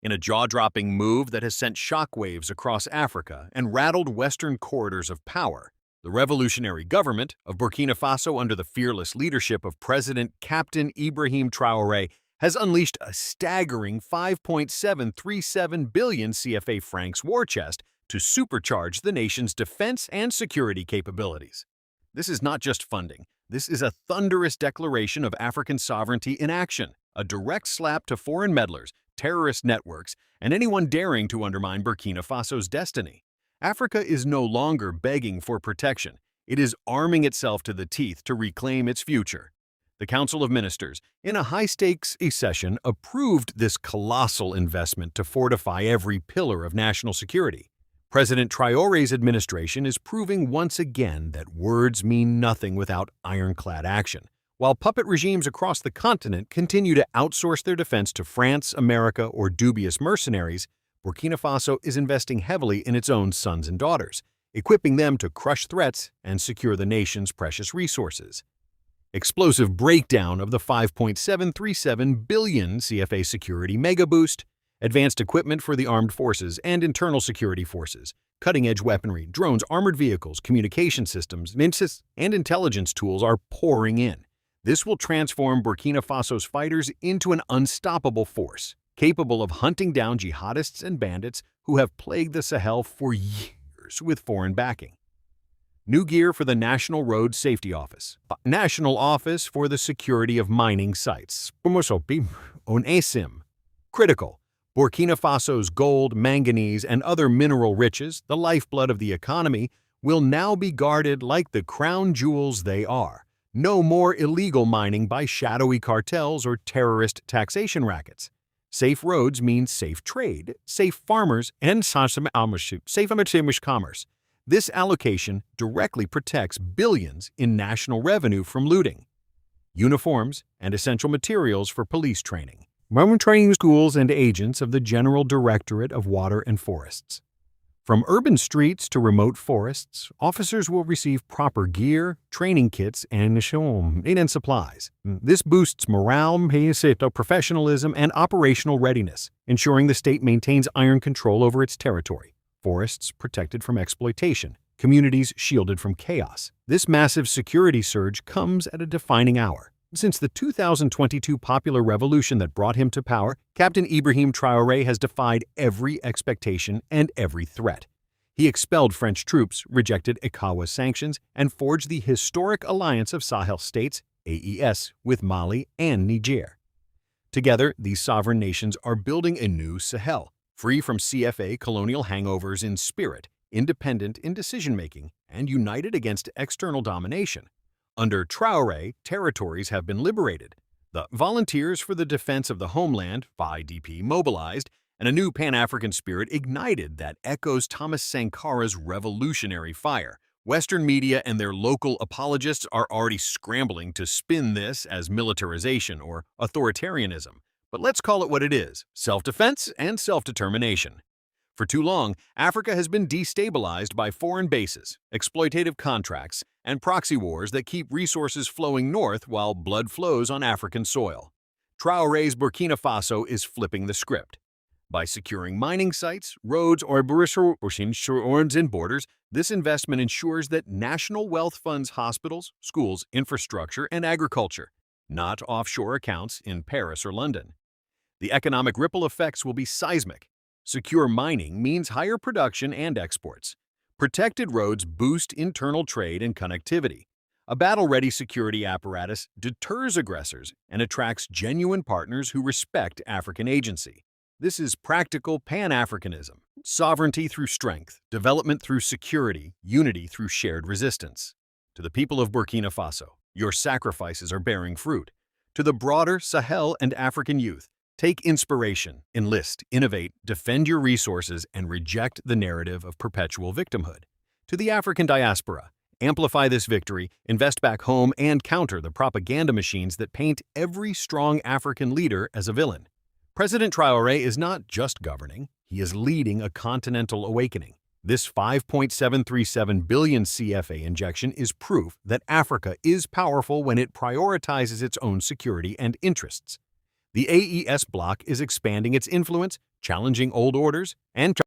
In a jaw-dropping move that has sent shockwaves across Africa and rattled Western corridors of power, the revolutionary government of Burkina Faso under the fearless leadership of President Captain Ibrahim Traoré has unleashed a staggering 5.737 billion CFA francs war chest to supercharge the nation's defense and security capabilities. This is not just funding. This is a thunderous declaration of African sovereignty in action, a direct slap to foreign meddlers, terrorist networks, and anyone daring to undermine Burkina Faso's destiny. Africa is no longer begging for protection. It is arming itself to the teeth to reclaim its future. The Council of Ministers, in a high-stakes session, approved this colossal investment to fortify every pillar of national security. President Traoré's administration is proving once again that words mean nothing without ironclad action. While puppet regimes across the continent continue to outsource their defense to France, America, or dubious mercenaries, Burkina Faso is investing heavily in its own sons and daughters, equipping them to crush threats and secure the nation's precious resources. Explosive breakdown of the 5.737 billion CFA security mega boost, advanced equipment for the armed forces and internal security forces, cutting-edge weaponry, drones, armored vehicles, communication systems, and intelligence tools are pouring in. This will transform Burkina Faso's fighters into an unstoppable force, capable of hunting down jihadists and bandits who have plagued the Sahel for years with foreign backing. New gear for the National Road Safety Office, National Office for the Security of Mining Sites, critical. Burkina Faso's gold, manganese, and other mineral riches, the lifeblood of the economy, will now be guarded like the crown jewels they are. No more illegal mining by shadowy cartels or terrorist taxation rackets. Safe roads mean safe trade, safe farmers, and safe commerce. This allocation directly protects billions in national revenue from looting. Uniforms and essential materials for police training. Training schools and agents of the General Directorate of Water and Forests. From urban streets to remote forests, officers will receive proper gear, training kits, and supplies. This boosts morale, professionalism, and operational readiness, ensuring the state maintains iron control over its territory. Forests protected from exploitation, communities shielded from chaos. This massive security surge comes at a defining hour. Since the 2022 popular revolution that brought him to power, Captain Ibrahim Traoré has defied every expectation and every threat. He expelled French troops, rejected ECOWAS sanctions, and forged the historic alliance of Sahel states, AES, with Mali and Niger. Together, these sovereign nations are building a new Sahel, free from CFA colonial hangovers in spirit, independent in decision-making, and united against external domination. Under Traoré, territories have been liberated. The Volunteers for the Defense of the Homeland, (VDP), mobilized, and a new Pan-African spirit ignited that echoes Thomas Sankara's revolutionary fire. Western media and their local apologists are already scrambling to spin this as militarization or authoritarianism. But let's call it what it is: self-defense and self-determination. For too long, Africa has been destabilized by foreign bases, exploitative contracts, and proxy wars that keep resources flowing north while blood flows on African soil. Traoré's Burkina Faso is flipping the script. By securing mining sites, roads, or in borders, this investment ensures that national wealth funds hospitals, schools, infrastructure, and agriculture, not offshore accounts in Paris or London. The economic ripple effects will be seismic. Secure mining means higher production and exports. Protected roads boost internal trade and connectivity. A battle-ready security apparatus deters aggressors and attracts genuine partners who respect African agency. This is practical Pan-Africanism: sovereignty through strength, development through security, unity through shared resistance. To the people of Burkina Faso, your sacrifices are bearing fruit. To the broader Sahel and African youth, take inspiration, enlist, innovate, defend your resources, and reject the narrative of perpetual victimhood. To the African diaspora, amplify this victory, invest back home, and counter the propaganda machines that paint every strong African leader as a villain. President Traoré is not just governing, he is leading a continental awakening. This 5.737 billion CFA injection is proof that Africa is powerful when it prioritizes its own security and interests. The AES bloc is expanding its influence, challenging old orders, and